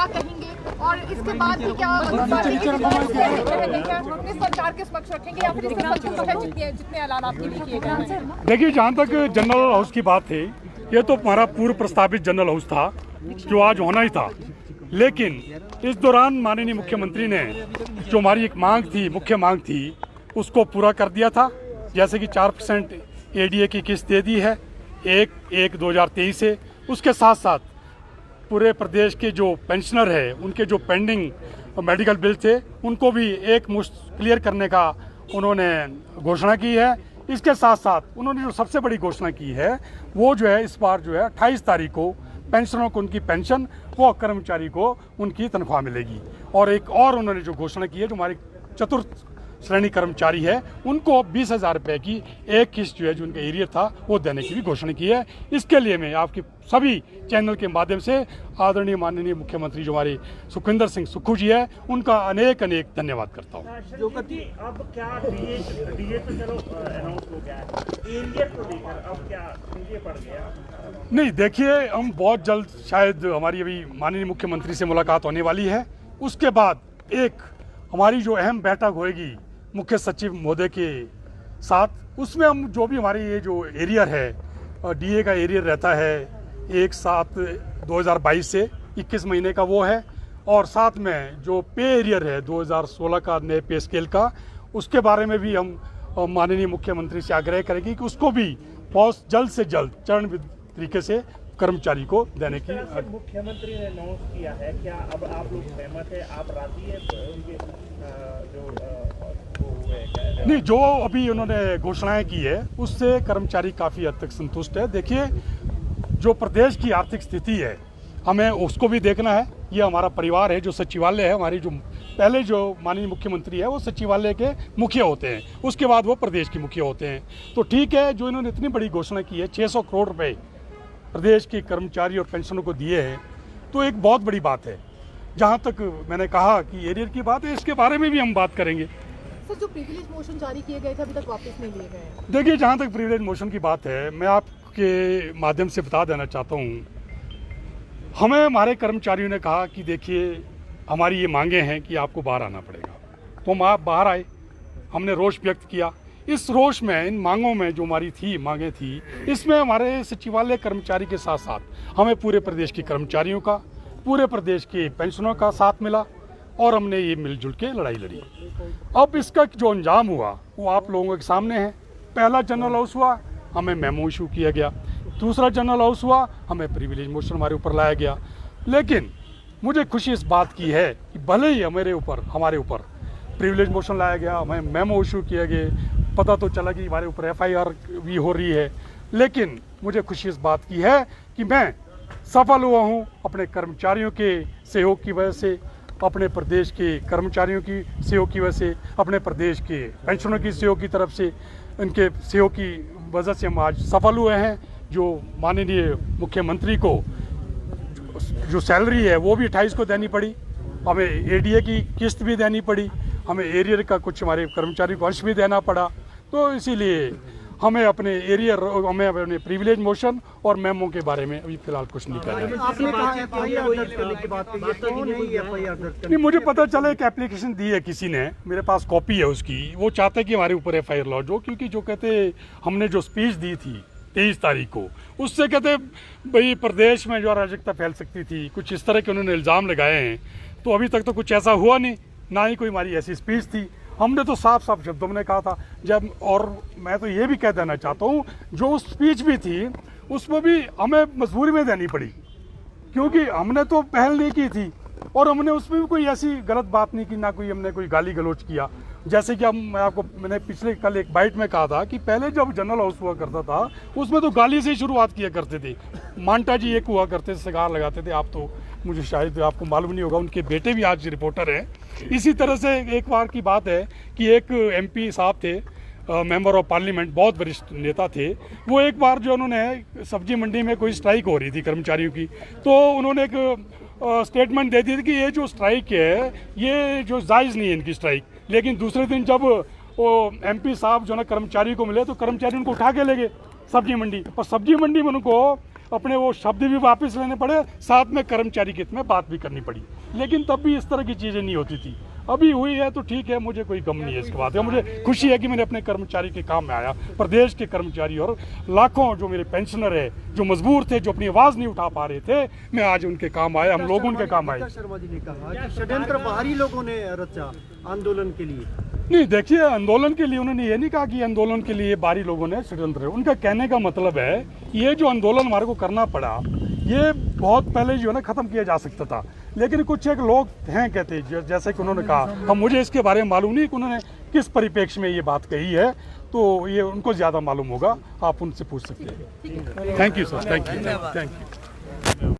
क्या कहेंगे, और इसके बाद भी क्या सरकार के पक्ष रखेंगे या फिर जितने ऐलान आपके लिए किए गए? देखिए, जहाँ तक जनरल हाउस की बात है, ये तो हमारा पूर्व प्रस्तावित जनरल हाउस था जो आज होना ही था, लेकिन इस दौरान माननीय मुख्यमंत्री ने जो हमारी एक मांग थी, मुख्य मांग थी, उसको पूरा कर दिया था। जैसे कि 4% एडीए की किस्त दे दी है 1/1/2023 से। उसके साथ साथ पूरे प्रदेश के जो पेंशनर है, उनके जो पेंडिंग मेडिकल बिल थे, उनको भी एक मुश्त क्लियर करने का उन्होंने घोषणा की है। इसके साथ साथ उन्होंने जो सबसे बड़ी घोषणा की है वो जो है, इस बार जो है 28 तारीख को पेंशनरों को उनकी पेंशन, वो कर्मचारी को उनकी तनख्वाह मिलेगी। और एक और उन्होंने जो घोषणा की है, जो हमारे चतुर्थ श्रेणी कर्मचारी है, उनको 20,000 रुपये की एक किस्त जो है, जो उनका एरियर था, वो देने की भी घोषणा की है। इसके लिए मैं आपके सभी चैनल के माध्यम से आदरणीय माननीय मुख्यमंत्री जो हमारे सुखविंदर सिंह सुक्खू जी है, उनका अनेक अनेक धन्यवाद करता हूँ। अब क्या डीए तो चलो अनाउंस हो गया है, एरियर को लेकर अब क्या पड़ गया? नहीं, देखिए, हम बहुत जल्द शायद हमारी अभी माननीय मुख्यमंत्री से मुलाकात होने वाली है। उसके बाद एक हमारी जो अहम बैठक होएगी मुख्य सचिव महोदय के साथ, उसमें हम जो भी हमारी ये जो एरियर है, डीए का एरियर रहता है 1/7/2022 से 21 महीने का वो है, और साथ में जो पे एरियर है 2016 का नए पे स्केल का, उसके बारे में भी हम माननीय मुख्यमंत्री से आग्रह करेंगे कि उसको भी बहुत जल्द से जल्द चरणबद्ध तरीके से कर्मचारी को देने की। मुख्यमंत्री ने अनाउंस किया है, क्या अब आप लोग सहमत है, आप राजी है उनके नहीं, जो अभी उन्होंने घोषणाएं की है उससे कर्मचारी काफ़ी हद तक संतुष्ट है। देखिए, जो प्रदेश की आर्थिक स्थिति है, हमें उसको भी देखना है। ये हमारा परिवार है, जो सचिवालय है, हमारी जो पहले जो माननीय मुख्यमंत्री है वो सचिवालय के मुखिया होते हैं, उसके बाद वो प्रदेश के मुखिया होते हैं। तो ठीक है, जो इन्होंने इतनी बड़ी घोषणा की है, 600 करोड़ रुपये प्रदेश के कर्मचारी और पेंशनों को दिए हैं, तो एक बहुत बड़ी बात है। जहाँ तक मैंने कहा कि एरियर की बात है, इसके बारे में भी हम बात करेंगे। सर, जो प्रिविलेज मोशन जारी किए गए थे अभी तक वापस नहीं लिए गए? देखिए, जहाँ तक प्रिविलेज मोशन की बात है, मैं आपके माध्यम से बता देना चाहता हूँ, हमें हमारे कर्मचारियों ने कहा कि देखिए, हमारी ये मांगे हैं कि आपको बाहर आना पड़ेगा, तो हम आप बाहर आए, हमने रोष व्यक्त किया। इस रोष में, इन मांगों में जो हमारी थी मांगे थी, इसमें हमारे सचिवालय कर्मचारी के साथ साथ हमें पूरे प्रदेश के कर्मचारियों का, पूरे प्रदेश के पेंशनों का साथ मिला, और हमने ये मिलजुल के लड़ाई लड़ी। अब इसका जो अंजाम हुआ वो आप लोगों के सामने है। पहला जनरल हाउस हुआ, हमें मेमो इशू किया गया। दूसरा जनरल हाउस हुआ, हमें प्रिविलेज मोशन हमारे ऊपर लाया गया। लेकिन मुझे खुशी इस बात की है कि भले ही हमारे ऊपर प्रिविलेज मोशन लाया गया, हमें मेमो इशू किया गया, पता तो चला कि हमारे ऊपर FIR भी हो रही है, लेकिन मुझे खुशी इस बात की है कि मैं सफल हुआ हूँ अपने कर्मचारियों के सहयोग की वजह से, अपने प्रदेश के कर्मचारियों की सहयोग की वजह से, अपने प्रदेश के पेंशनरों की सहयोग की तरफ से, इनके सहयोग की वजह से हम आज सफल हुए हैं। जो माननीय मुख्यमंत्री को जो सैलरी है वो भी 28 को देनी पड़ी, हमें एडीए की किस्त भी देनी पड़ी, हमें एरियर का कुछ हमारे कर्मचारी को अंश भी देना पड़ा। तो इसीलिए हमें अपने एरियर, हमें अपने प्रिविलेज मोशन और मेमो के बारे में अभी फिलहाल कुछ नहीं कर रहे हैं। नहीं, मुझे पता चला एक एप्लीकेशन दी है किसी ने, मेरे पास कॉपी है उसकी। वो चाहते हैं कि हमारे ऊपर FIR लॉन्च हो, क्योंकि जो कहते हमने जो स्पीच दी थी 23 तारीख को, उससे कहते भाई प्रदेश में जो अराजकता फैल सकती थी, कुछ इस तरह के उन्होंने इल्ज़ाम लगाए हैं। तो अभी तक तो कुछ ऐसा हुआ नहीं, ना ही कोई हमारी ऐसी स्पीच थी। हमने तो साफ साफ शब्दों में कहा था जब, और मैं तो ये भी कह देना चाहता हूँ, जो स्पीच भी थी उसमें भी हमें मजबूरी में देनी पड़ी, क्योंकि हमने तो पहल नहीं की थी, और हमने उसमें भी कोई ऐसी गलत बात नहीं की, ना कोई हमने कोई गाली गलौज किया। जैसे कि मैंने पिछले कल एक बाइट में कहा था कि पहले जब जनरल हाउस हुआ करता था उसमें तो गाली से ही शुरुआत किया करते थे। मांटा जी एक हुआ करते थे, सिगार लगाते थे, आप तो मुझे शायद आपको मालूम नहीं होगा, उनके बेटे भी आज रिपोर्टर हैं। इसी तरह से एक बार की बात है कि एक MP साहब थे, मेंबर ऑफ पार्लियामेंट, बहुत वरिष्ठ नेता थे, वो एक बार जो उन्होंने सब्जी मंडी में कोई स्ट्राइक हो रही थी कर्मचारियों की, तो उन्होंने एक स्टेटमेंट दे दी थी कि ये जो स्ट्राइक है ये जो जायज़ नहीं है इनकी स्ट्राइक। लेकिन दूसरे दिन जब वो MP साहब जो ना कर्मचारी को मिले, तो कर्मचारी उनको उठा के ले गए सब्जी मंडी, और सब्जी मंडी में उनको अपने वो शब्द भी वापस लेने पड़े, साथ में कर्मचारी के हित में बात भी करनी पड़ी। लेकिन तब भी इस तरह की चीज़ें नहीं होती थी। अभी हुई है तो ठीक है, मुझे कोई गम नहीं है इसके बाद। मुझे खुशी है कि मैंने अपने कर्मचारी के काम में आया। प्रदेश के कर्मचारी और लाखों जो मेरे पेंशनर है, जो मजबूर थे, जो अपनी आवाज़ नहीं उठा पा रहे थे, मैं आज उनके काम आया, हम लोग उनके काम आए। शर्मा जी ने कहा कि षड्यंत्र बाहरी लोगों ने रचा आंदोलन के लिए। नहीं, देखिए, आंदोलन के लिए उन्होंने ये नहीं कहा कि आंदोलन के लिए बाहरी लोगों ने षड्यंत्र है। उनका कहने का मतलब है ये जो आंदोलन हमारे को करना पड़ा, ये बहुत पहले जो है ना ख़त्म किया जा सकता था। लेकिन कुछ एक लोग हैं कहते, जैसे कि उन्होंने कहा, हम मुझे इसके बारे में मालूम नहीं कि उन्होंने किस परिप्रेक्ष्य में ये बात कही है, तो ये उनको ज़्यादा मालूम होगा, आप उनसे पूछ सकते हैं। Thank you sir, thank you.